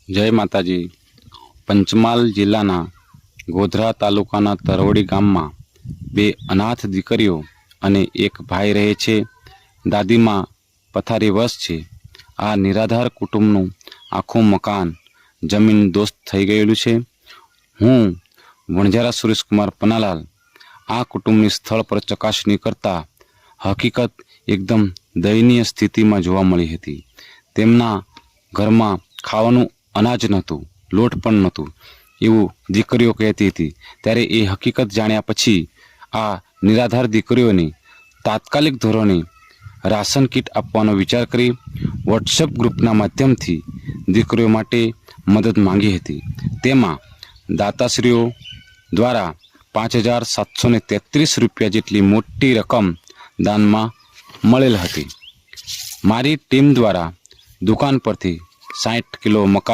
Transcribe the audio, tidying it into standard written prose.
જય માતાજી. પંચમહાલ જિલ્લાના ગોધરા તાલુકાના તરવડી ગામમાં બે અનાથ દીકરીઓ અને એક ભાઈ રહે છે. દાદીમાં પથારીવશ છે. આ નિરાધાર કુટુંબનું આખું મકાન જમીન દોસ્ત થઈ ગયેલું છે. હું વણઝારા સુરેશકુમાર પન્નાલાલ આ કુટુંબની સ્થળ પર ચકાસણી કરતા હકીકત એકદમ દયનીય સ્થિતિમાં જોવા મળી હતી. તેમના ઘરમાં ખાવાનું અનાજ નહોતું, લોટ પણ નહોતું એવું દીકરીઓ કહેતી હતી. ત્યારે એ હકીકત જાણ્યા પછી આ નિરાધાર દીકરીઓને તાત્કાલિક ધોરણે રાશન કીટ આપવાનો વિચાર કરી વોટ્સએપ ગ્રુપના માધ્યમથી દીકરીઓ માટે મદદ માંગી હતી. તેમાં દાતાશ્રીઓ દ્વારા 5,733 રૂપિયા જેટલી મોટી રકમ દાનમાં મળેલ હતી. મારી ટીમ દ્વારા દુકાન પરથી 60 કિલો મકા